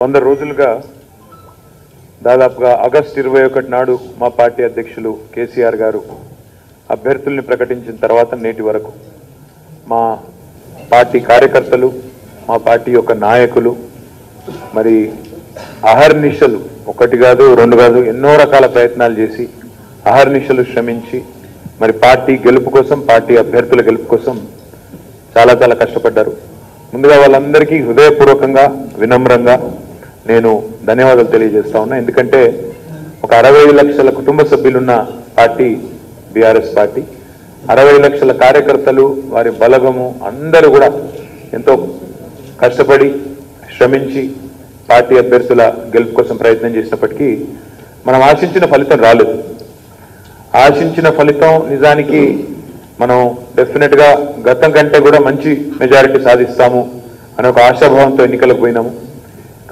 100 రోజులుగా దాదాపుగా ఆగస్టు 21 నాడు మా పార్టీ అధ్యక్షులు కేసీఆర్ గారు అభ్యర్థుల్ని ప్రకటించిన తర్వాత నేటి వరకు మా పార్టీ కార్యకర్తలు, మా పార్టీ యొక్క నాయకులు మరి అహర్నిశలు ఒకటి కాదు రెండు కాదు ఎన్నో రకాల ప్రయత్నాలు చేసి అహర్నిశలు శ్రమించి మరి పార్టీ గెలుపు కోసం, పార్టీ అభ్యర్థుల గెలుపు కోసం చాలా చాలా కష్టపడ్డారు. ముందుగా వాళ్ళందరికీ హృదయపూర్వకంగా వినమ్రంగా నేను ధన్యవాదాలు తెలియజేస్తా ఉన్నా. ఎందుకంటే ఒక 60 లక్షల కుటుంబ సభ్యులున్న పార్టీ బీఆర్ఎస్ పార్టీ, 60 లక్షల కార్యకర్తలు, వారి బలగము అందరూ కూడా ఎంతో కష్టపడి శ్రమించి పార్టీ అభ్యర్థుల గెలుపు కోసం ప్రయత్నం చేసినప్పటికీ మనం ఆశించిన ఫలితం రాలేదు. ఆశించిన ఫలితం నిజానికి మనం డెఫినెట్గా గతం కంటే కూడా మంచి మెజారిటీ సాధిస్తాము అనే ఒక ఆశాభావంతో ఎన్నికలకు పోయినాము.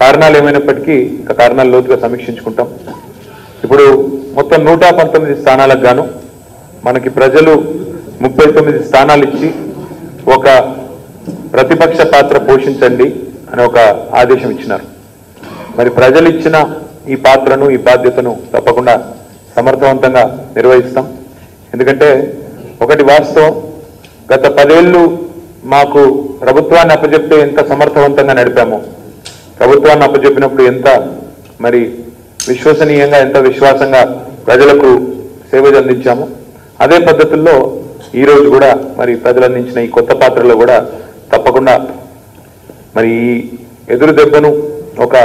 కారణాలు ఏమైనప్పటికీ ఇంకా కారణాలు లోతుగా సమీక్షించుకుంటాం. ఇప్పుడు మొత్తం 119 స్థానాలకు గాను మనకి ప్రజలు 39 స్థానాలు ఇచ్చి ఒక ప్రతిపక్ష పాత్ర పోషించండి అని ఒక ఆదేశం ఇచ్చినారు. మరి ప్రజలు ఇచ్చిన ఈ పాత్రను, ఈ బాధ్యతను తప్పకుండా సమర్థవంతంగా నిర్వహిస్తాం. ఎందుకంటే ఒకటి వాస్తవం, గత 10 ఏళ్ళు మాకు ప్రభుత్వాన్ని అప్పచెప్తే ఎంత సమర్థవంతంగా నడిపామో, ప్రభుత్వాన్ని అప్పచెప్పినప్పుడు ఎంత మరి విశ్వసనీయంగా, ఎంత విశ్వాసంగా ప్రజలకు సేవలు అందించాము, అదే పద్ధతుల్లో ఈరోజు కూడా మరి ప్రజలు అందించిన ఈ కొత్త పాత్రలో కూడా తప్పకుండా మరి ఈ ఎదురు దెబ్బను ఒక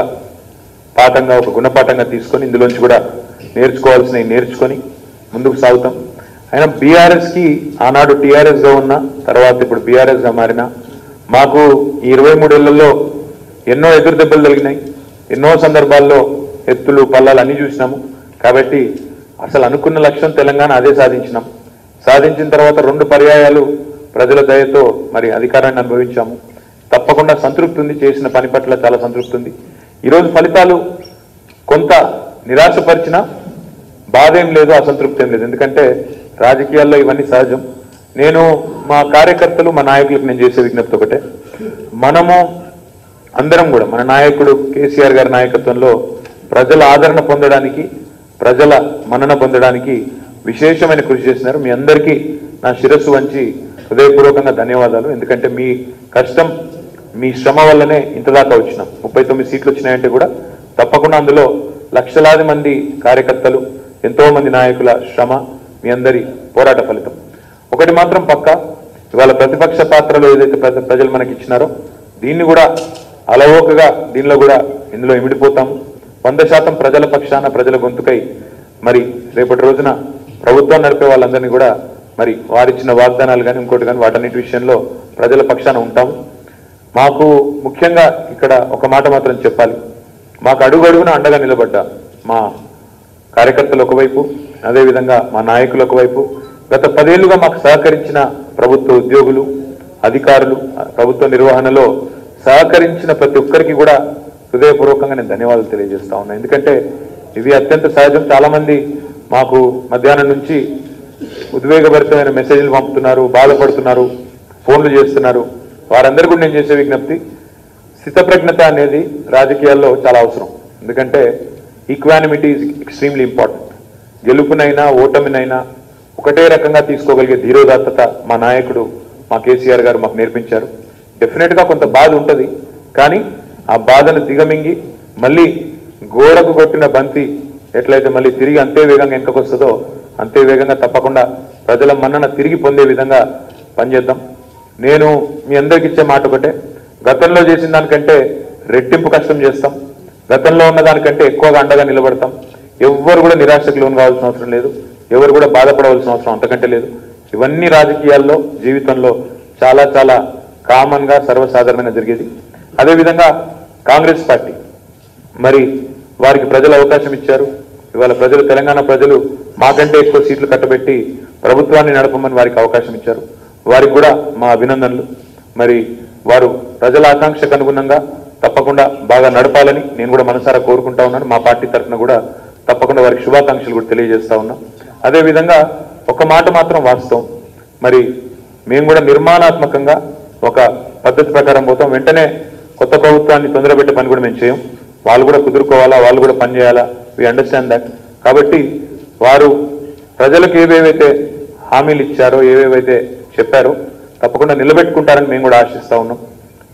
పాఠంగా, ఒక గుణపాఠంగా తీసుకొని ఇందులోంచి కూడా నేర్చుకోవాల్సినవి నేర్చుకొని ముందుకు సాగుతాం. అయినా బీఆర్ఎస్కి ఆనాడు టీఆర్ఎస్గా ఉన్న తర్వాత ఇప్పుడు బీఆర్ఎస్గా మారిన మాకు ఈ 23 ఏళ్లలో ఎన్నో ఎదురు దెబ్బలు తగిలినాయి. ఎన్నో సందర్భాల్లో ఎత్తులు పల్లాలు అన్నీ చూసినాము. కాబట్టి అసలు అనుకున్న లక్ష్యం తెలంగాణ అదే సాధించినాం. సాధించిన తర్వాత 2 పర్యాయాలు ప్రజల దయతో మరి అధికారాన్ని అనుభవించాము. తప్పకుండా సంతృప్తి ఉంది, చేసిన పని పట్ల చాలా సంతృప్తి ఉంది. ఈరోజు ఫలితాలు కొంత నిరాశపరిచిన బాధ ఏం లేదు, అసంతృప్తి ఏం లేదు. ఎందుకంటే రాజకీయాల్లో ఇవన్నీ సహజం. నేను మా కార్యకర్తలు, మా నాయకులకు నేను చేసే విజ్ఞప్తి ఒకటే, మనము అందరం కూడా మన నాయకుడు కేసీఆర్ గారి నాయకత్వంలో ప్రజల ఆదరణ పొందడానికి, ప్రజల మన్నన పొందడానికి విశేషమైన కృషి చేసినారు. మీ అందరికీ నా శిరస్సు వంచి హృదయపూర్వకంగా ధన్యవాదాలు. ఎందుకంటే మీ కష్టం, మీ శ్రమ వల్లనే ఇంతదాకా వచ్చినాం. 39 సీట్లు వచ్చినాయంటే కూడా తప్పకుండా అందులో లక్షలాది మంది కార్యకర్తలు, ఎంతో మంది నాయకుల శ్రమ, మీ అందరి పోరాట ఫలితం. ఒకటి మాత్రం పక్కా, ఇవాళ ప్రతిపక్ష పాత్రలో ఏదైతే ప్రజలు మనకి ఇచ్చినారో దీన్ని కూడా అలవోకగా దీనిలో కూడా ఇందులో ఇమిడిపోతాము. 100% ప్రజల పక్షాన, ప్రజల గొంతుకై మరి రేపటి రోజున ప్రభుత్వం నడిపే వాళ్ళందరినీ కూడా మరి వారిచ్చిన వాగ్దానాలు కానీ ఇంకోటి కానీ వాటన్నిటి విషయంలో ప్రజల పక్షాన ఉంటాము. మాకు ముఖ్యంగా ఇక్కడ ఒక మాట మాత్రం చెప్పాలి, మాకు అడుగడుగున అండగా నిలబడ్డ మా కార్యకర్తలు ఒకవైపు, అదేవిధంగా మా నాయకులు ఒకవైపు, గత 10 ఏళ్లుగా మాకు సహకరించిన ప్రభుత్వ ఉద్యోగులు, అధికారులు, ప్రభుత్వ నిర్వహణలో సహకరించిన ప్రతి ఒక్కరికి కూడా హృదయపూర్వకంగా నేను ధన్యవాదాలు తెలియజేస్తా ఉన్నా. ఎందుకంటే ఇవి అత్యంత సహజం. చాలామంది మాకు మధ్యాహ్నం నుంచి ఉద్వేగభరితమైన మెసేజ్లు పంపుతున్నారు, బాధపడుతున్నారు, ఫోన్లు చేస్తున్నారు. వారందరూ కూడా నేను చేసే విజ్ఞప్తి, స్థితప్రజ్ఞత అనేది రాజకీయాల్లో చాలా అవసరం. ఎందుకంటే ఈక్వానిమిటీ ఈజ్ ఎక్స్ట్రీమ్లీ ఇంపార్టెంట్. గెలుపునైనా ఓటమినైనా ఒకటే రకంగా తీసుకోగలిగే ధీరోదాత్తత మా నాయకుడు, మా కేసీఆర్ గారు మాకు నేర్పించారు. డెఫినెట్గా కొంత బాధ ఉంటుంది, కానీ ఆ బాధను దిగమింగి మళ్ళీ గోడకు కొట్టిన బంతి ఎట్లయితే మళ్ళీ తిరిగి అంతే వేగంగా వెనుకకు వస్తుందో అంతే వేగంగా తప్పకుండా ప్రజల మన్నన తిరిగి పొందే విధంగా పనిచేద్దాం. నేను మీ అందరికి ఇచ్చే మాట ఒకటే, గతంలో చేసిన దానికంటే రెట్టింపు కష్టం చేస్తాం, గతంలో ఉన్న దానికంటే ఎక్కువగా అండగా నిలబడతాం. ఎవ్వరు కూడా నిరాశకు లోను కావాల్సిన అవసరం లేదు, ఎవరు కూడా బాధపడవలసిన అవసరం అంతకంటే లేదు. ఇవన్నీ రాజకీయాల్లో, జీవితంలో చాలా చాలా కామన్గా సర్వసాధారణంగా జరిగేది. అదేవిధంగా కాంగ్రెస్ పార్టీ మరి వారికి ప్రజలు అవకాశం ఇచ్చారు. ఇవాళ ప్రజలు, తెలంగాణ ప్రజలు మాకంటే ఎక్కువ సీట్లు కట్టబెట్టి ప్రభుత్వాన్ని నడపమని వారికి అవకాశం ఇచ్చారు. వారికి కూడా మా అభినందనలు. మరి వారు ప్రజల ఆకాంక్షకు అనుగుణంగా తప్పకుండా బాగా నడపాలని నేను కూడా మనసారా కోరుకుంటా ఉన్నాను. మా పార్టీ తరఫున కూడా తప్పకుండా వారికి శుభాకాంక్షలు కూడా తెలియజేస్తా ఉన్నాం. అదేవిధంగా ఒక మాట మాత్రం వాస్తవం, మరి మేము కూడా నిర్మాణాత్మకంగా ఒక పద్ధతి ప్రకారం పోతాం. వెంటనే కొత్త ప్రభుత్వాన్ని తొందరబెట్టే పని కూడా మేము చేయం. వాళ్ళు కూడా కుదురుకోవాలా, వాళ్ళు కూడా పనిచేయాలా, వి అండర్స్టాండ్ దట్. కాబట్టి వారు ప్రజలకు ఏవేవైతే హామీలు ఇచ్చారో, ఏవేవైతే చెప్పారో తప్పకుండా నిలబెట్టుకుంటారని మేము కూడా ఆశిస్తా ఉన్నాం.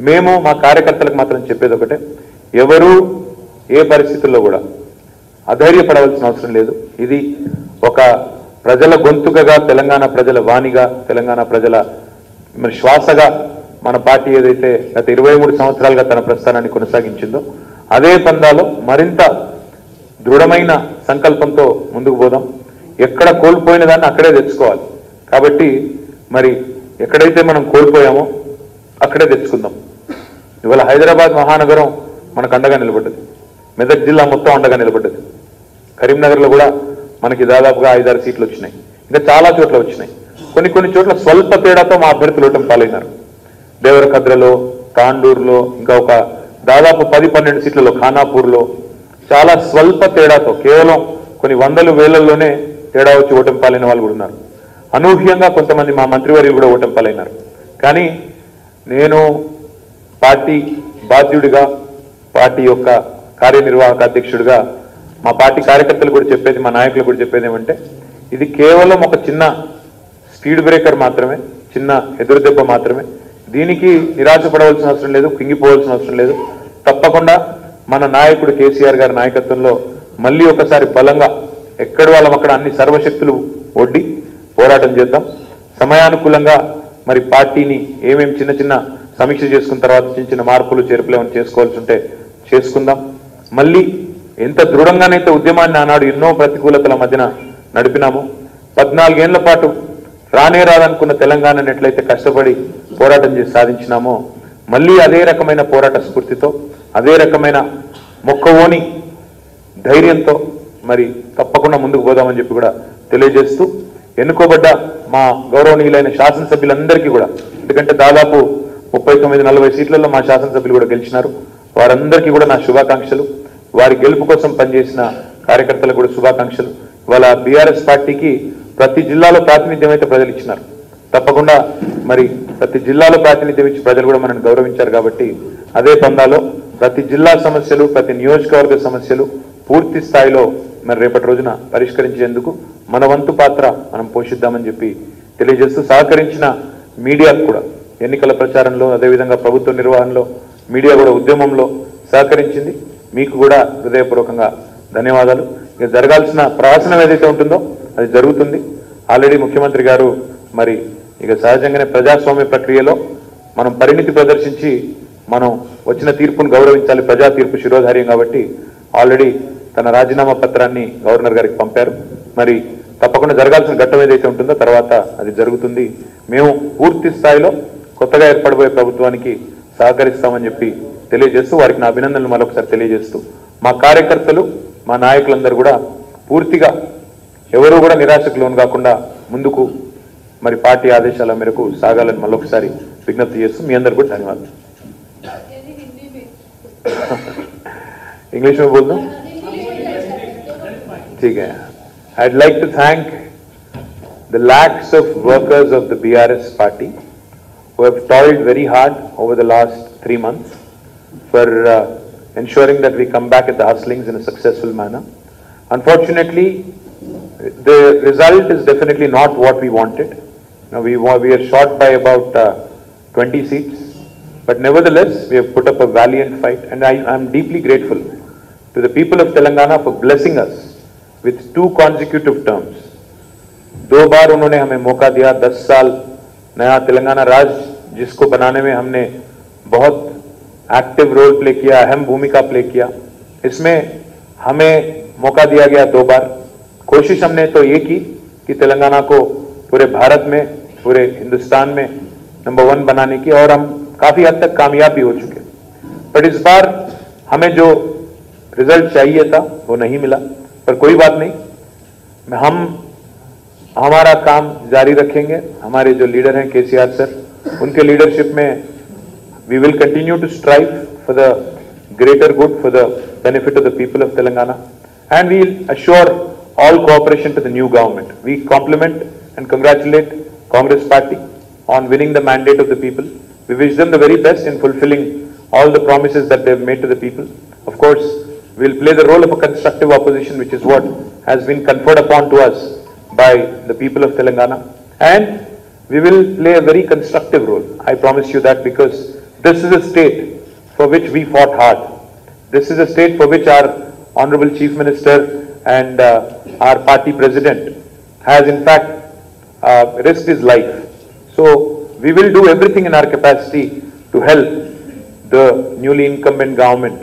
మేము మా కార్యకర్తలకు మాత్రం చెప్పేది ఒకటే, ఎవరు ఏ పరిస్థితుల్లో కూడా అధైర్యపడవలసిన అవసరం లేదు. ఇది ఒక ప్రజల గొంతుకగా, తెలంగాణ ప్రజల వాణిగా, తెలంగాణ ప్రజల మరి శ్వాసగా మన పార్టీ ఏదైతే గత 23 సంవత్సరాలుగా తన ప్రస్థానాన్ని కొనసాగించిందో అదే పందాలో మరింత దృఢమైన సంకల్పంతో ముందుకు పోదాం. ఎక్కడ కోల్పోయిన దాన్ని అక్కడే తెచ్చుకోవాలి. కాబట్టి మరి ఎక్కడైతే మనం కోల్పోయామో అక్కడే తెచ్చుకుందాం. ఇవాళ హైదరాబాద్ మహానగరం మనకు అండగా నిలబడ్డది, మెదక్ జిల్లా మొత్తం అండగా నిలబడ్డది, కరీంనగర్లో కూడా మనకి దాదాపుగా 5-6 సీట్లు వచ్చినాయి, ఇంకా చాలా చోట్ల వచ్చినాయి. కొన్ని చోట్ల స్వల్ప తేడాతో మా అభ్యర్థులు ఓటమి పాలైనారు. దేవరకద్రలో, తాండూరులో, ఇంకా ఒక దాదాపు 10-12 సీట్లలో ఖానాపూర్లో చాలా స్వల్ప తేడాతో, కేవలం కొన్ని వందల వేలల్లోనే తేడా వచ్చి ఓటమి పాలైన వాళ్ళు కూడా ఉన్నారు. అనూహ్యంగా కొంతమంది మా మంత్రివర్యులు కూడా ఓటమి పాలైనారు. కానీ నేను పార్టీ బాధ్యుడిగా, పార్టీ యొక్క కార్యనిర్వాహక అధ్యక్షుడిగా మా పార్టీ కార్యకర్తలు కూడా చెప్పేది, మా నాయకులు కూడా చెప్పేది ఏమంటే, ఇది కేవలం ఒక చిన్న స్పీడ్ బ్రేకర్ మాత్రమే, చిన్న ఎదురు దెబ్బ మాత్రమే. దీనికి నిరాశపడవలసిన అవసరం లేదు, కుంగిపోవాల్సిన అవసరం లేదు. తప్పకుండా మన నాయకుడు కేసీఆర్ గారి నాయకత్వంలో మళ్ళీ ఒకసారి బలంగా ఎక్కడ వాళ్ళం అక్కడ అన్ని సర్వశక్తులు ఒడ్డి పోరాటం చేద్దాం. సమయానుకూలంగా మరి పార్టీని ఏమేమి చిన్న చిన్న సమీక్ష చేసుకున్న తర్వాత చిన్న మార్పులు చేర్పులు ఏమైనా చేసుకోవాల్సి ఉంటే చేసుకుందాం. మళ్ళీ ఎంత దృఢంగానైతే ఉద్యమాన్ని ఆనాడు ఎన్నో ప్రతికూలతల మధ్యన నడిపినామో, 14 ఏళ్ల పాటు రానే రాదనుకున్న తెలంగాణను ఎట్లయితే కష్టపడి పోరాటం చేసి సాధించినామో, మళ్ళీ అదే రకమైన పోరాట స్ఫూర్తితో, అదే రకమైన మొక్కవోని ధైర్యంతో మరి తప్పకుండా ముందుకు పోదామని చెప్పి కూడా తెలియజేస్తూ, ఎన్నుకోబడ్డ మా గౌరవనీయులైన శాసనసభ్యులందరికీ కూడా, ఎందుకంటే దాదాపు 39-40 సీట్లలో మా శాసనసభ్యులు కూడా గెలిచినారు, వారందరికీ కూడా నా శుభాకాంక్షలు. వారి గెలుపు కోసం పనిచేసిన కార్యకర్తలకు కూడా శుభాకాంక్షలు. ఇవాళ బీఆర్ఎస్ పార్టీకి ప్రతి జిల్లాలో ప్రాతినిధ్యం అయితే ప్రజలు ఇచ్చినారు. తప్పకుండా మరి ప్రతి జిల్లాలో ప్రాతినిధ్యం ఇచ్చి ప్రజలు కూడా మనల్ని గౌరవించారు. కాబట్టి అదే పందాలో ప్రతి జిల్లా సమస్యలు, ప్రతి నియోజకవర్గ సమస్యలు పూర్తి స్థాయిలో మరి రేపటి రోజున పరిష్కరించేందుకు మన వంతు పాత్ర మనం పోషిద్దామని చెప్పి తెలియజేస్తూ, సహకరించిన మీడియాకు కూడా ఎన్నికల ప్రచారంలో, అదేవిధంగా ప్రభుత్వ నిర్వహణలో మీడియా కూడా ఉద్యమంలో సహకరించింది. మీకు కూడా హృదయపూర్వకంగా ధన్యవాదాలు. ఇక జరగాల్సిన ప్రహసనం ఏదైతే ఉంటుందో అది జరుగుతుంది. ఆల్రెడీ ముఖ్యమంత్రి గారు మరి ఇక సహజంగానే ప్రజాస్వామ్య ప్రక్రియలో మనం పరిణితి ప్రదర్శించి మనం వచ్చిన తీర్పును గౌరవించాలి. ప్రజా తీర్పు శిరోధార్యం కాబట్టి ఆల్రెడీ తన రాజీనామా పత్రాన్ని గవర్నర్ గారికి పంపారు. మరి తప్పకుండా జరగాల్సిన ఘట్టం ఏదైతే ఉంటుందో తర్వాత అది జరుగుతుంది. మేము పూర్తి స్థాయిలో కొత్తగా ఏర్పడబోయే ప్రభుత్వానికి సహకరిస్తామని చెప్పి తెలియజేస్తూ, వారికి నా అభినందనలు మరొకసారి తెలియజేస్తూ, మా కార్యకర్తలు, మా నాయకులందరూ కూడా పూర్తిగా ఎవరూ కూడా నిరాశకు లోను కాకుండా ముందుకు మరి పార్టీ ఆదేశాల మేరకు సాగాలని మరొకసారి విజ్ఞప్తి చేస్తూ మీ అందరు కూడా ధన్యవాదాలు. इंग्लिश में बोल दूं? ठीक है. I'd like to thank the lakhs of workers of the BRS party who have toiled very hard over the last 3 months for ensuring that we come back at the hustlings in a successful manner. Unfortunately, the result is definitely not what we wanted. Now we are short by about 20 seats, but nevertheless we have put up a valiant fight, and I am deeply grateful to the people of Telangana for blessing us with 2 consecutive terms. 2 बार उन्होंने हमें मौका दिया. 10 साल नया तेलंगाना राज्य जिसको बनाने में हमने बहुत एक्टिव रोल प्ले किया, अहम भूमिका प्ले किया. इसमें हमें मौका दिया गया 2 बार. कोशिश हमने तो ये की कि तेलंगाना को पूरे भारत में, पूरे हिंदुस्तान में नंबर 1 बनाने की, और हम काफी हद तक कामयाब भी हो चुके. बट इस बार हमें जो रिजल्ट चाहिए था वो नहीं मिला, पर कोई बात नहीं. हम हमारा काम जारी रखेंगे. हमारे जो लीडर हैं केसीआर सर, उनके लीडरशिप में we will continue to strive for the greater good, for the benefit of the people of Telangana, and we will assure all cooperation to the new government. We compliment and congratulate Congress party on winning the mandate of the people. We wish them the very best in fulfilling all the promises that they've made to the people. Of course, we'll play the role of a constructive opposition, which is what has been conferred upon to us by the people of Telangana. And we will play a very constructive role. I promise you that, because this is a state for which we fought hard. This is a state for which our Honorable Chief Minister and our party president has in fact risked his life. So we will do everything in our capacity to help the newly incumbent government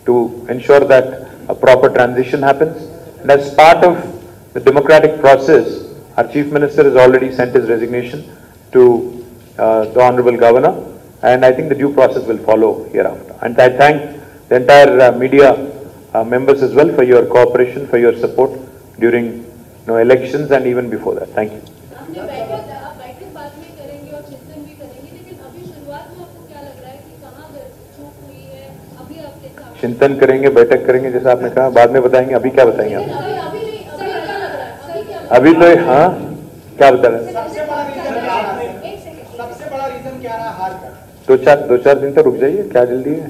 to ensure that a proper transition happens. And as part of the democratic process, our Chief Minister has already sent his resignation to the Honorable Governor, and I think the due process will follow hereafter. And I thank the entire media members as well for your cooperation, for your support during elections and even before that. Thank you. चिंतन करेंगे, बैठक करेंगे, जैसा आपने कहा, बाद में बताएंगे। अभी क्या बताएंगे आप? अभी तो हाँ, क्या बता रहे हैं? सबसे बड़ा रीजन क्या रहा हार का? दो चार दिन तो रुक जाइए, क्या जल्दी है?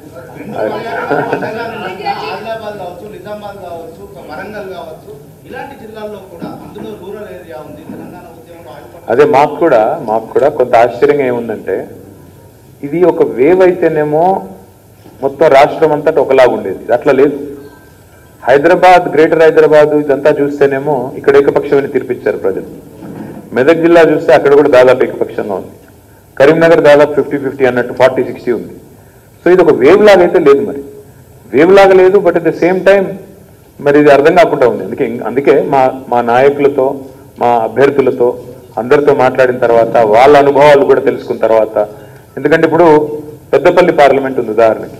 అదే మాకు కూడా కొంత ఆశ్చర్యంగా ఏముందంటే, ఇది ఒక వేవ్ అయితేనేమో మొత్తం రాష్ట్రం అంతటా ఒకలాగా ఉండేది, అట్లా లేదు. హైదరాబాద్, గ్రేటర్ హైదరాబాద్ ఇదంతా చూస్తేనేమో ఇక్కడ ఏకపక్షమైన తీర్పిచ్చారు ప్రజలు. మెదక్ జిల్లా చూస్తే అక్కడ కూడా దాదాపు ఏకపక్షంగా ఉంది. కరీంనగర్ దాదాపు 50-50 అన్నట్టు 40-60 ఉంది. సో ఇది ఒక వేవ్ లాగా అయితే లేదు, మరి వేవ్ లాగా లేదు. But at the same time మరి ఇది అర్థం కాకుండా ఉంది. అందుకే మా నాయకులతో, మా అభ్యర్థులతో అందరితో మాట్లాడిన తర్వాత, వాళ్ళ అనుభవాలు కూడా తెలుసుకున్న తర్వాత, ఎందుకంటే ఇప్పుడు పెద్దపల్లి పార్లమెంట్ ఉంది ఉదాహరణకి,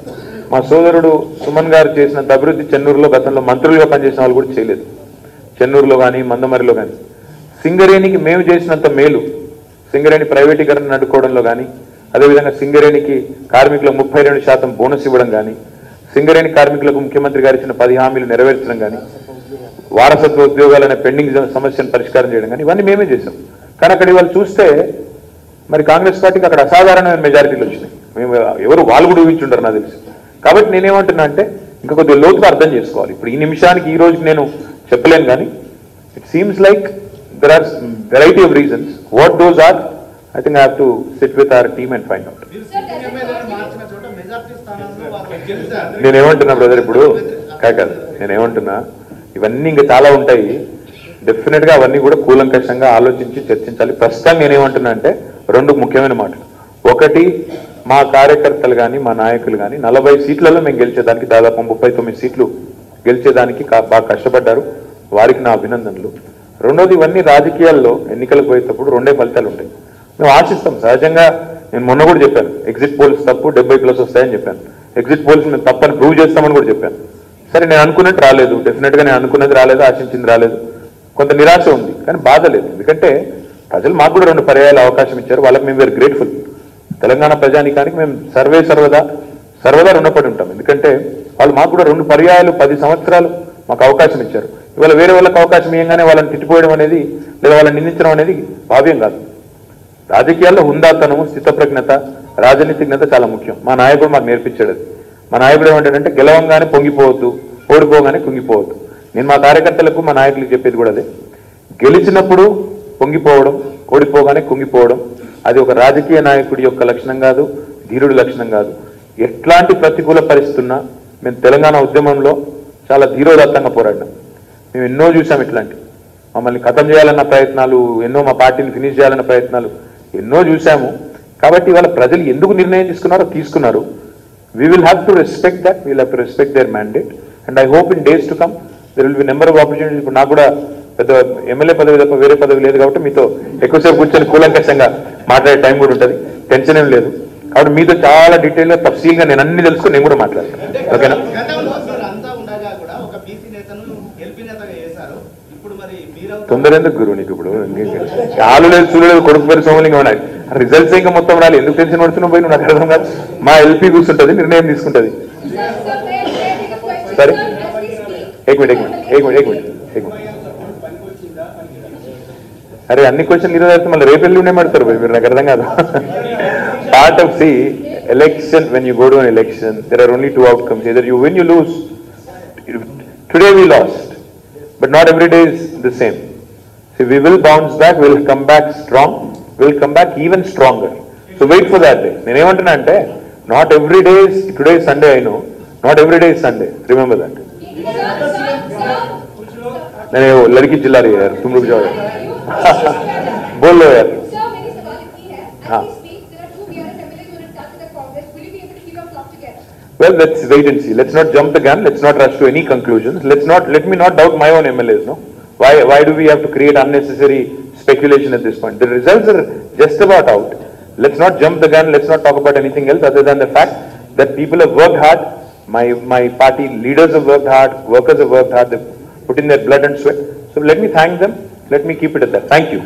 మా సోదరుడు సుమన్ గారు చేసినంత అభివృద్ధి చెన్నూరులో గతంలో మంత్రులుగా పనిచేసిన వాళ్ళు కూడా చేయలేదు. చెన్నూరులో కానీ, మందమరిలో కానీ. సింగరేణికి మేము చేసినంత మేలు, సింగరేణి ప్రైవేటీకరణ అడ్డుకోవడంలో కానీ, అదేవిధంగా సింగరేణికి కార్మికులకు 32% బోనస్ ఇవ్వడం కానీ, సింగరేణి కార్మికులకు ముఖ్యమంత్రి గారు ఇచ్చిన 10 హామీలు నెరవేర్చడం కానీ, వారసత్వ ఉద్యోగాలు అనే పెండింగ్ సమస్యను పరిష్కారం చేయడం కానీ, ఇవన్నీ మేమే చేసాం. కానీ అక్కడ ఇవాళ చూస్తే మరి కాంగ్రెస్ పార్టీకి అక్కడ అసాధారణమైన మెజారిటీలు వచ్చినాయి. మేము ఎవరు వాళ్ళు కూడా ఊహించుంటారు నాకు తెలిసి. కాబట్టి నేనేమంటున్నా అంటే, ఇంకా కొద్దిగా లోతుగా అర్థం చేసుకోవాలి. ఇప్పుడు ఈ నిమిషానికి, ఈ రోజుకి నేను చెప్పలేను, కానీ it seems like there are variety of reasons. What those are, I think I have to sit with our team and find out. నేనేమంటున్నా బ్రదర్, ఇప్పుడు కాదు, నేనేమంటున్నా ఇవన్నీ ఇంకా చాలా ఉంటాయి. డెఫినెట్గా అవన్నీ కూడా కూలంకషంగా ఆలోచించి చర్చించాలి. ప్రస్తుతం నేనేమంటున్నా అంటే 2 ముఖ్యమైన మాటలు. ఒకటి, మా కార్యకర్తలు కానీ, మా నాయకులు కానీ 40 సీట్లలో మేము గెలిచేదానికి, దాదాపు 39 సీట్లు గెలిచేదానికి బాగా కష్టపడ్డారు. వారికి నా అభినందనలు. రెండోది, ఇవన్నీ రాజకీయాల్లో ఎన్నికలకు పోయేటప్పుడు 2 ఫలితాలు ఉంటాయి. మేము ఆశిస్తాం సహజంగా. నేను మొన్న కూడా చెప్పాను, ఎగ్జిట్ పోల్స్ తప్పు, 70+ వస్తాయని చెప్పాను. ఎగ్జిట్ పోల్స్ మేము తప్పని ప్రూవ్ చేస్తామని కూడా చెప్పాను. సరే, నేను అనుకున్నట్టు రాలేదు. డెఫినెట్గా నేను అనుకున్నది రాలేదు, ఆశించింది రాలేదు. కొంత నిరాశ ఉంది, కానీ బాధ లేదు. ఎందుకంటే ప్రజలు మాకు కూడా 2 పర్యాయాలు అవకాశం ఇచ్చారు. వాళ్ళకి మేము వెరీ గ్రేట్ఫుల్. తెలంగాణ ప్రజానికానికి మేము సర్వదా రుణపడి ఉంటాం. ఎందుకంటే వాళ్ళు మాకు కూడా 2 పర్యాయాలు 10 సంవత్సరాలు మాకు అవకాశం ఇచ్చారు. ఇవాళ వేరే వాళ్ళకి అవకాశం ఇవ్వగానే వాళ్ళని తిట్టిపోయడం అనేది, లేదా వాళ్ళని నిందించడం అనేది భావ్యం కాదు. రాజకీయాల్లో హుందాతనము, స్థితప్రజ్ఞత, రాజనీతిజ్ఞత చాలా ముఖ్యం. మా నాయకుడు మాకు నేర్పించాడు అది. మా నాయకుడు ఏమంటాడంటే, గెలవంగానే పొంగిపోవద్దు, ఓడిపోగానే కుంగిపోవద్దు. నేను మా కార్యకర్తలకు, మా నాయకులకు చెప్పేది కూడా అదే. గెలిచినప్పుడు పొంగిపోవడం, ఓడిపోగానే కుంగిపోవడం అది ఒక రాజకీయ నాయకుడి యొక్క లక్షణం కాదు, ధీరుడి లక్షణం కాదు. ఎట్లాంటి ప్రతికూల పరిస్థితున్నా మేము తెలంగాణ ఉద్యమంలో చాలా ధీరోదత్తంగా పోరాడినాం. మేము ఎన్నో చూసాం ఇట్లాంటి. మమ్మల్ని ఖతం చేయాలన్న ప్రయత్నాలు ఎన్నో, మా పార్టీని ఫినిష్ చేయాలన్న ప్రయత్నాలు ఎన్నో చూసాము. కాబట్టి ఇవాళ ప్రజలు ఎందుకు నిర్ణయం తీసుకున్నారు. We will have to respect that, we'll have to respect their mandate. And I hope in days to come there will be number of opportunities. ఇప్పుడు నాకు కూడా పెద్ద ఎమ్మెల్యే పదవి తప్ప వేరే పదవి లేదు కాబట్టి మీతో ఎక్కువసేపు కూర్చొని కూలంకషంగా మాట్లాడే టైం కూడా ఉంటుంది, టెన్షన్ ఏం లేదు. కాబట్టి మీతో చాలా డీటెయిల్గా తఫ్సీల్గా నేను అన్ని తెలుసుకుని నేను కూడా మాట్లాడతాను. ఓకేనా? తొందర ఎందుకు గురువు నీకు? ఇప్పుడు చాలు లేదు, చూడలేదు, కొడుకు పేరు సోమలింగం ఉన్నాయి. రిజల్ట్స్ ఇంకా మొత్తం రాలి, ఎందుకు టెన్షన్ పడుతున్నావు పోయి? నాకు అర్థం కాదు. మా ఎల్పీ కూర్చుంటుంది, నిర్ణయం తీసుకుంటుంది. సరే, एक मिनट. అరే అన్ని క్వశ్చన్లు ఈరోజు అయితే మళ్ళీ రేపు ఎల్లుండే మాడతారు పోయి, మీరు నాకు అర్థం కాదు. part of, see, election, when you go to an election, there are only two outcomes. Either you win, you lose. Today we lost. But not every day is the same. See, we will bounce back, we'll come back strong, we'll come back even stronger. So wait for that day. Not every day is, today is Sunday, I know. Not every day is Sunday. Remember that. नहीं वो लड़की चिल्ला रही है यार, तुम रुक जाओ यार. बोल लो यार. हाँ. Well, let's wait and see. Let's not jump the gun. Let's not rush to any conclusions. Let me not doubt my own MLAs. No, why do we have to create unnecessary speculation at this point? The results are just about out. Let's not jump the gun. Let's not talk about anything else other than the fact that people have worked hard. My party leaders have worked hard. Workers have worked hard. They've put in their blood and sweat. So let me thank them. Let me keep it at that. Thank you.